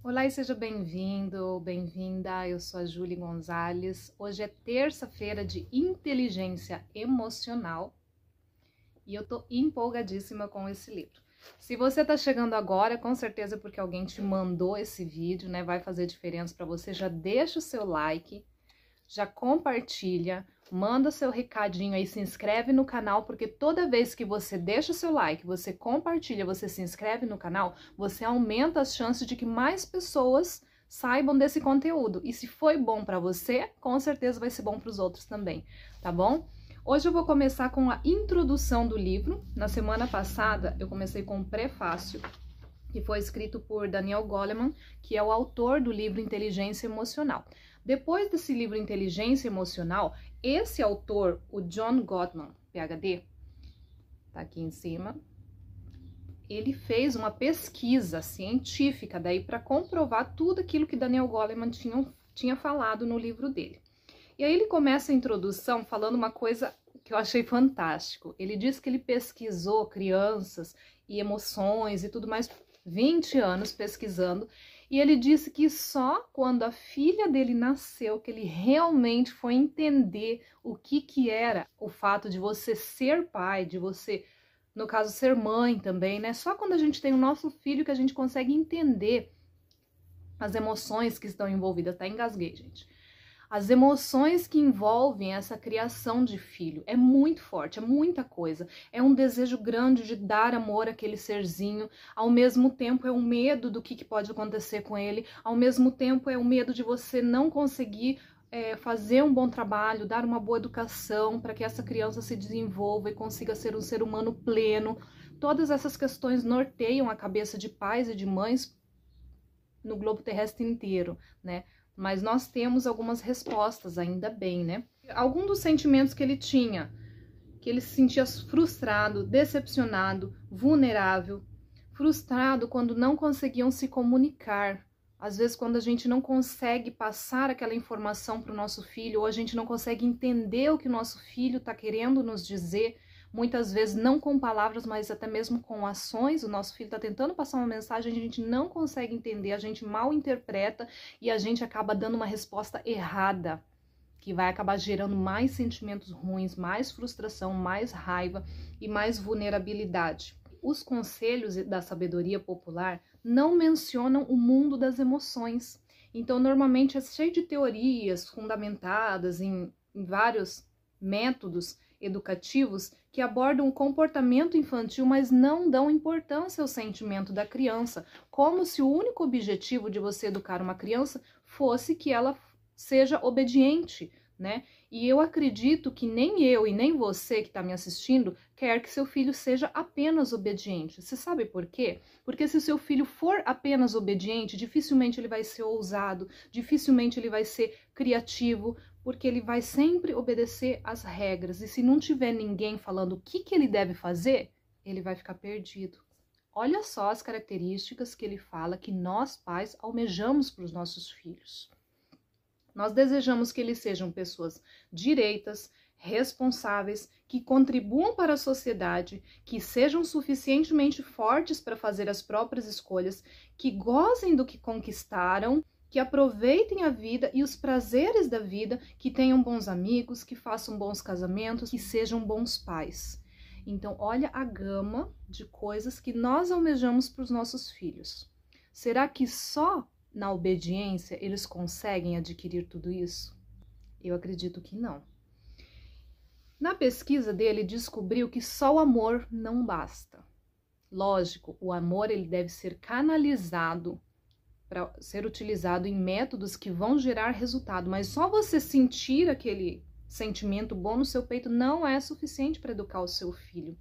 Olá e seja bem-vindo, bem-vinda. Eu sou a Júlia Gonzalez. Hoje é terça-feira de inteligência emocional e eu tô empolgadíssima com esse livro. Se você tá chegando agora, com certeza é porque alguém te mandou esse vídeo, né? Vai fazer diferença para você. Já deixa o seu like, já compartilha, manda seu recadinho aí, se inscreve no canal, porque toda vez que você deixa o seu like, você compartilha, você se inscreve no canal, você aumenta as chances de que mais pessoas saibam desse conteúdo. E se foi bom para você, com certeza vai ser bom para os outros também, tá bom? Hoje eu vou começar com a introdução do livro. Na semana passada eu comecei com um prefácio, que foi escrito por Daniel Goleman, que é o autor do livro Inteligência Emocional. Depois desse livro Inteligência Emocional, esse autor, o John Gottman, PhD, tá aqui em cima, ele fez uma pesquisa científica daí para comprovar tudo aquilo que Daniel Goleman tinha falado no livro dele. E aí ele começa a introdução falando uma coisa que eu achei fantástico. Ele diz que ele pesquisou crianças e emoções e tudo mais, 20 anos pesquisando, e ele disse que só quando a filha dele nasceu que ele realmente foi entender o que era o fato de você ser pai, de você, no caso, ser mãe também, né? Só quando a gente tem o nosso filho que a gente consegue entender as emoções que estão envolvidas. Até engasguei, gente. As emoções que envolvem essa criação de filho é muito forte, é muita coisa. É um desejo grande de dar amor àquele serzinho, ao mesmo tempo é um medo do que pode acontecer com ele, ao mesmo tempo é o medo de você não conseguir fazer um bom trabalho, dar uma boa educação para que essa criança se desenvolva e consiga ser um ser humano pleno. Todas essas questões norteiam a cabeça de pais e de mães no globo terrestre inteiro, né? Mas nós temos algumas respostas, ainda bem, né? Algum dos sentimentos que ele tinha, que ele se sentia frustrado, decepcionado, vulnerável, frustrado quando não conseguiam se comunicar. Às vezes, quando a gente não consegue passar aquela informação para o nosso filho, ou a gente não consegue entender o que o nosso filho está querendo nos dizer, muitas vezes não com palavras, mas até mesmo com ações. O nosso filho está tentando passar uma mensagem, a gente não consegue entender, a gente mal interpreta e a gente acaba dando uma resposta errada, que vai acabar gerando mais sentimentos ruins, mais frustração, mais raiva e mais vulnerabilidade. Os conselhos da sabedoria popular não mencionam o mundo das emoções. Então, normalmente é cheio de teorias fundamentadas em vários métodos educativos que abordam o comportamento infantil, mas não dão importância ao sentimento da criança, como se o único objetivo de você educar uma criança fosse que ela seja obediente, né? E eu acredito que nem eu e nem você que está me assistindo quer que seu filho seja apenas obediente. Você sabe por quê? Porque se o seu filho for apenas obediente, dificilmente ele vai ser ousado, dificilmente ele vai ser criativo, porque ele vai sempre obedecer às regras. E se não tiver ninguém falando o que ele deve fazer, ele vai ficar perdido. Olha só as características que ele fala que nós, pais, almejamos para os nossos filhos. Nós desejamos que eles sejam pessoas direitas, responsáveis, que contribuam para a sociedade, que sejam suficientemente fortes para fazer as próprias escolhas, que gozem do que conquistaram, que aproveitem a vida e os prazeres da vida, que tenham bons amigos, que façam bons casamentos, que sejam bons pais. Então, olha a gama de coisas que nós almejamos para os nossos filhos. Será que só na obediência eles conseguem adquirir tudo isso? Eu acredito que não. Na pesquisa dele, descobriu que só o amor não basta. Lógico, o amor ele deve ser canalizado para ser utilizado em métodos que vão gerar resultado, mas só você sentir aquele sentimento bom no seu peito não é suficiente para educar o seu filho.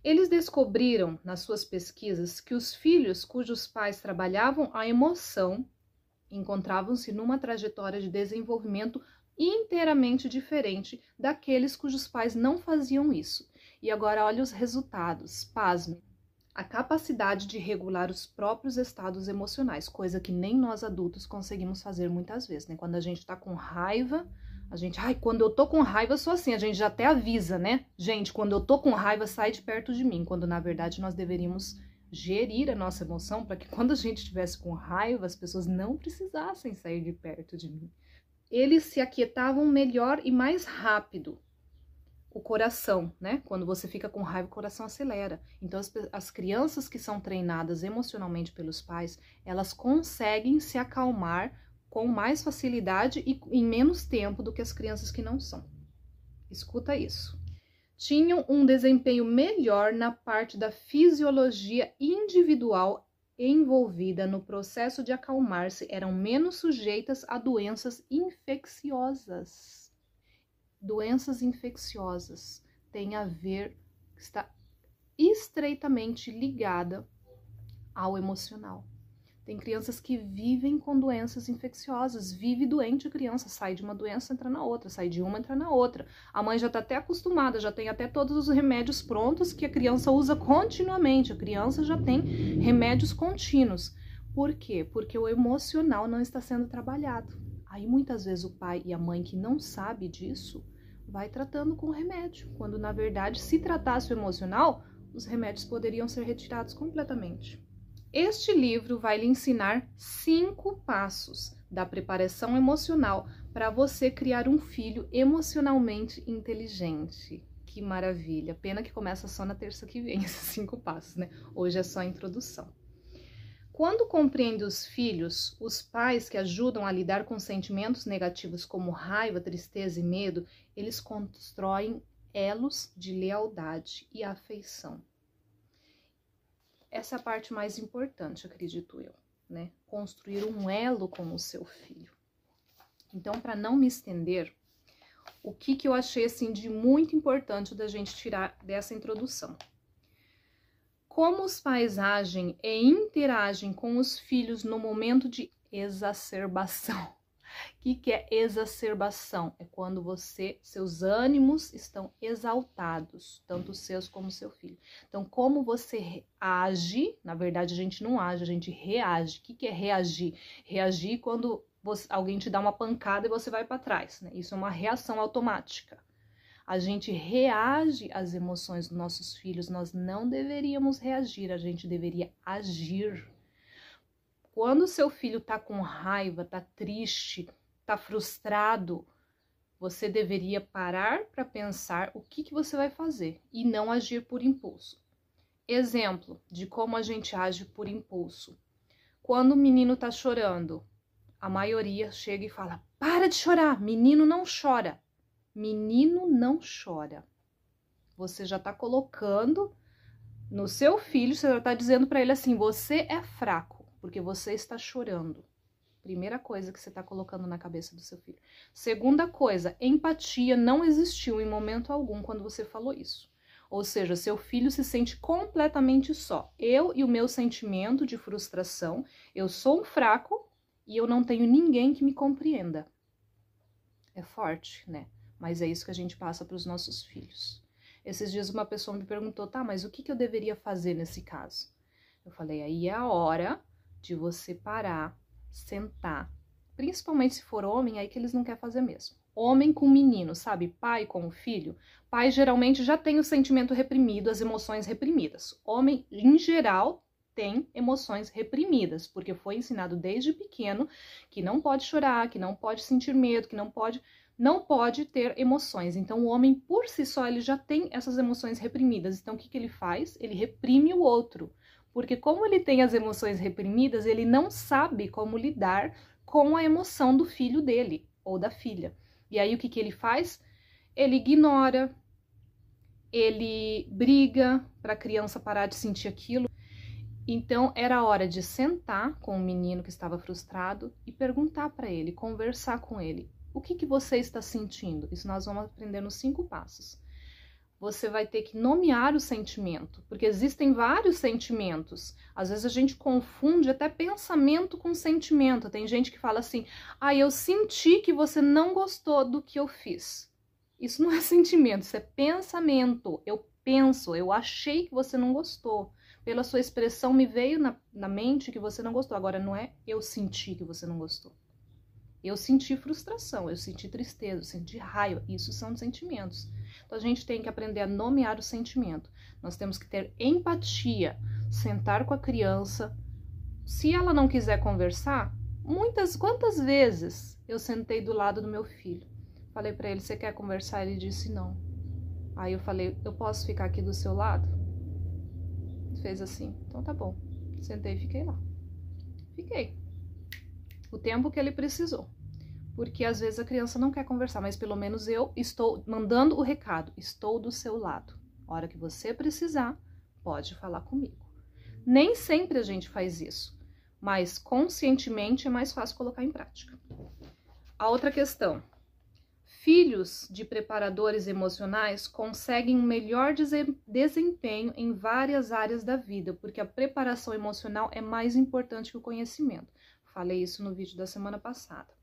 Eles descobriram, nas suas pesquisas, que os filhos cujos pais trabalhavam a emoção encontravam-se numa trajetória de desenvolvimento inteiramente diferente daqueles cujos pais não faziam isso. E agora olha os resultados, pasme. A capacidade de regular os próprios estados emocionais, coisa que nem nós adultos conseguimos fazer muitas vezes, né? Quando a gente tá com raiva, a gente, quando eu tô com raiva eu sou assim, a gente já até avisa, né? Gente, quando eu tô com raiva, sai de perto de mim, quando na verdade nós deveríamos gerir a nossa emoção para que quando a gente estivesse com raiva, as pessoas não precisassem sair de perto de mim. Eles se aquietavam melhor e mais rápido. O coração, né? Quando você fica com raiva, o coração acelera. Então, as crianças que são treinadas emocionalmente pelos pais, elas conseguem se acalmar com mais facilidade e em menos tempo do que as crianças que não são. Escuta isso. Tinham um desempenho melhor na parte da fisiologia individual envolvida no processo de acalmar-se, eram menos sujeitas a doenças infecciosas. Doenças infecciosas têm a ver, está estreitamente ligada ao emocional. Tem crianças que vivem com doenças infecciosas, vive doente a criança, sai de uma doença, entra na outra, sai de uma, entra na outra. A mãe já está até acostumada, já tem até todos os remédios prontos que a criança usa continuamente, a criança já tem remédios contínuos. Por quê? Porque o emocional não está sendo trabalhado. Aí muitas vezes o pai e a mãe que não sabe disso, vai tratando com remédio, quando na verdade se tratasse o emocional, os remédios poderiam ser retirados completamente. Este livro vai lhe ensinar 5 passos da preparação emocional para você criar um filho emocionalmente inteligente. Que maravilha! Pena que começa só na terça que vem esses 5 passos, né? Hoje é só a introdução. Quando compreende os filhos, os pais que ajudam a lidar com sentimentos negativos como raiva, tristeza e medo, eles constroem elos de lealdade e afeição. Essa é a parte mais importante, acredito eu, né? Construir um elo com o seu filho. Então, para não me estender, o que eu achei assim de muito importante da gente tirar dessa introdução? Como os pais agem e interagem com os filhos no momento de exacerbação. O que é exacerbação? É quando seus ânimos estão exaltados, tanto os seus como o seu filho. Então, como você age, na verdade a gente não age, a gente reage. O que é reagir? Reagir quando alguém te dá uma pancada e você vai para trás, né? Isso é uma reação automática. A gente reage às emoções dos nossos filhos, nós não deveríamos reagir, a gente deveria agir. Quando o seu filho tá com raiva, tá triste, tá frustrado, você deveria parar para pensar o que você vai fazer e não agir por impulso. Exemplo de como a gente age por impulso. Quando o menino tá chorando, a maioria chega e fala: para de chorar, menino não chora. Menino não chora. Você já tá colocando no seu filho, você já tá dizendo para ele assim: você é fraco, porque você está chorando. Primeira coisa que você tá colocando na cabeça do seu filho. Segunda coisa, empatia não existiu em momento algum quando você falou isso. Ou seja, seu filho se sente completamente só. Eu e o meu sentimento de frustração, eu sou um fraco e eu não tenho ninguém que me compreenda. É forte, né? Mas é isso que a gente passa para os nossos filhos. Esses dias uma pessoa me perguntou: tá, mas o que eu deveria fazer nesse caso? Eu falei: aí é a hora de você parar, sentar. Principalmente se for homem, aí que eles não querem fazer mesmo. Homem com menino, sabe? Pai com filho. Pai geralmente já tem o sentimento reprimido, as emoções reprimidas. Homem, em geral, tem emoções reprimidas, porque foi ensinado desde pequeno que não pode chorar, que não pode sentir medo, que não pode ter emoções. Então, o homem, por si só, ele já tem essas emoções reprimidas. Então, o que ele faz? Ele reprime o outro. Porque como ele tem as emoções reprimidas, ele não sabe como lidar com a emoção do filho dele ou da filha. E aí, o que ele faz? Ele ignora, ele briga para a criança parar de sentir aquilo. Então, era hora de sentar com o menino que estava frustrado e perguntar para ele, conversar com ele. O que você está sentindo? Isso nós vamos aprender nos 5 passos. Você vai ter que nomear o sentimento, porque existem vários sentimentos. Às vezes a gente confunde até pensamento com sentimento. Tem gente que fala assim: eu senti que você não gostou do que eu fiz. Isso não é sentimento, isso é pensamento. Eu penso, eu achei que você não gostou. Pela sua expressão me veio na mente que você não gostou. Agora não é eu senti que você não gostou. Eu senti frustração, eu senti tristeza, eu senti raiva. Isso são sentimentos. Então, a gente tem que aprender a nomear o sentimento. Nós temos que ter empatia, sentar com a criança. Se ela não quiser conversar, quantas vezes eu sentei do lado do meu filho? Falei para ele, você quer conversar? Ele disse não. Aí eu falei, eu posso ficar aqui do seu lado? Ele fez assim, então tá bom. Sentei e fiquei lá. Fiquei. O tempo que ele precisou. Porque às vezes a criança não quer conversar, mas pelo menos eu estou mandando o recado, estou do seu lado. A hora que você precisar, pode falar comigo. Nem sempre a gente faz isso, mas conscientemente é mais fácil colocar em prática. A outra questão. Filhos de preparadores emocionais conseguem um melhor desempenho em várias áreas da vida, porque a preparação emocional é mais importante que o conhecimento. Falei isso no vídeo da semana passada.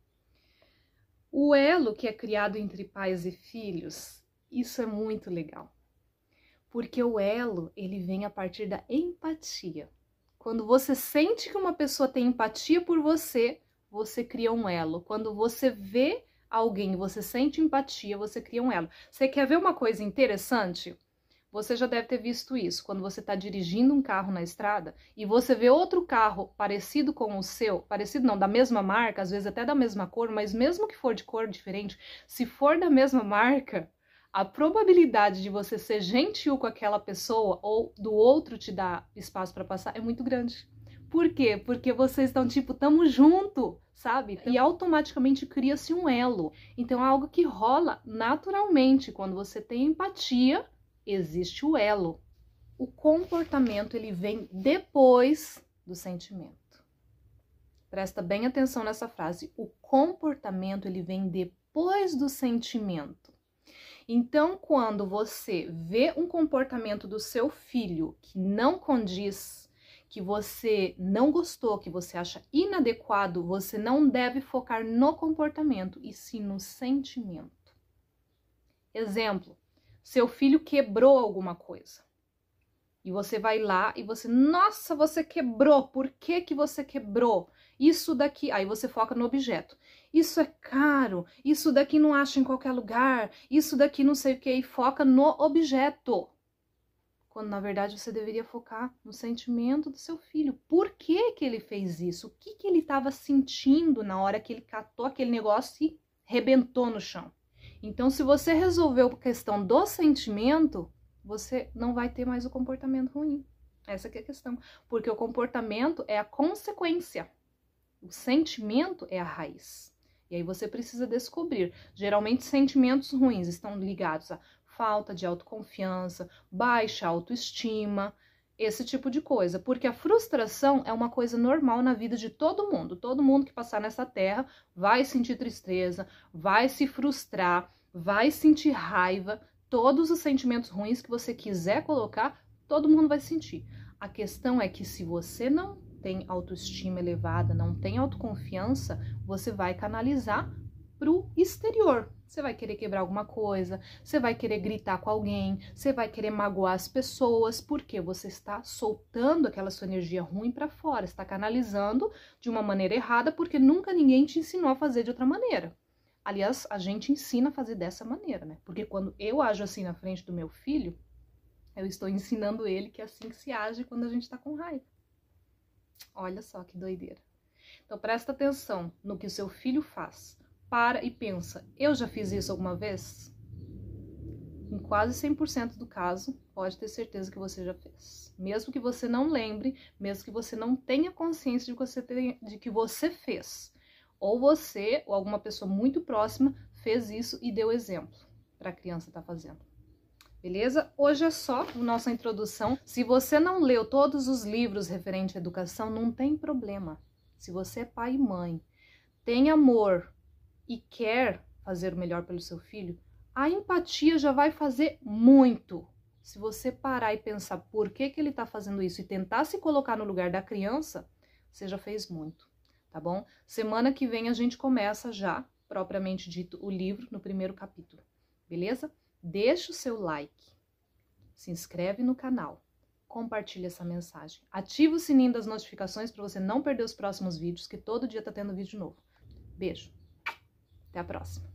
O elo que é criado entre pais e filhos, isso é muito legal. Porque o elo, ele vem a partir da empatia. Quando você sente que uma pessoa tem empatia por você, você cria um elo. Quando você vê alguém, você sente empatia, você cria um elo. Você quer ver uma coisa interessante? Você já deve ter visto isso, quando você está dirigindo um carro na estrada e você vê outro carro parecido com o seu, parecido não, da mesma marca, às vezes até da mesma cor, mas mesmo que for de cor diferente, se for da mesma marca, a probabilidade de você ser gentil com aquela pessoa ou do outro te dar espaço para passar é muito grande. Por quê? Porque vocês estão tipo, tamo junto, sabe? E automaticamente cria-se um elo. Então é algo que rola naturalmente. Quando você tem empatia, existe o elo. O comportamento, ele vem depois do sentimento. Presta bem atenção nessa frase. O comportamento, ele vem depois do sentimento. Então, quando você vê um comportamento do seu filho que não condiz, que você não gostou, que você acha inadequado, você não deve focar no comportamento, e sim no sentimento. Exemplo, seu filho quebrou alguma coisa. E você vai lá e você, nossa, você quebrou, por que que você quebrou? Isso daqui, aí você foca no objeto. Isso é caro, isso daqui não acha em qualquer lugar, isso daqui não sei o que, e foca no objeto. Quando na verdade você deveria focar no sentimento do seu filho. Por que que ele fez isso? O que que ele estava sentindo na hora que ele catou aquele negócio e rebentou no chão? Então, se você resolveu a questão do sentimento, você não vai ter mais o comportamento ruim. Essa que é a questão. Porque o comportamento é a consequência. O sentimento é a raiz. E aí você precisa descobrir. Geralmente, sentimentos ruins estão ligados a falta de autoconfiança, baixa autoestima, esse tipo de coisa. Porque a frustração é uma coisa normal na vida de todo mundo. Todo mundo que passar nessa terra vai sentir tristeza, vai se frustrar, vai sentir raiva. Todos os sentimentos ruins que você quiser colocar, todo mundo vai sentir. A questão é que se você não tem autoestima elevada, não tem autoconfiança, você vai canalizar para o exterior. Você vai querer quebrar alguma coisa, você vai querer gritar com alguém, você vai querer magoar as pessoas, porque você está soltando aquela sua energia ruim para fora, está canalizando de uma maneira errada, porque nunca ninguém te ensinou a fazer de outra maneira. Aliás, a gente ensina a fazer dessa maneira, né? Porque quando eu ajo assim na frente do meu filho, eu estou ensinando ele que é assim que se age quando a gente está com raiva. Olha só que doideira. Então presta atenção no que o seu filho faz. Para e pensa, eu já fiz isso alguma vez? Em quase 100% do caso, pode ter certeza que você já fez. Mesmo que você não lembre, mesmo que você não tenha consciência de que você fez. Ou você, ou alguma pessoa muito próxima, fez isso e deu exemplo para a criança estar fazendo. Beleza? Hoje é só a nossa introdução. Se você não leu todos os livros referentes à educação, não tem problema. Se você é pai e mãe, tem amor e quer fazer o melhor pelo seu filho, a empatia já vai fazer muito. Se você parar e pensar por que que ele está fazendo isso e tentar se colocar no lugar da criança, você já fez muito, tá bom? Semana que vem a gente começa já, propriamente dito, o livro no primeiro capítulo, beleza? Deixa o seu like, se inscreve no canal, compartilha essa mensagem, ativa o sininho das notificações para você não perder os próximos vídeos, que todo dia tá tendo vídeo novo. Beijo! Até a próxima!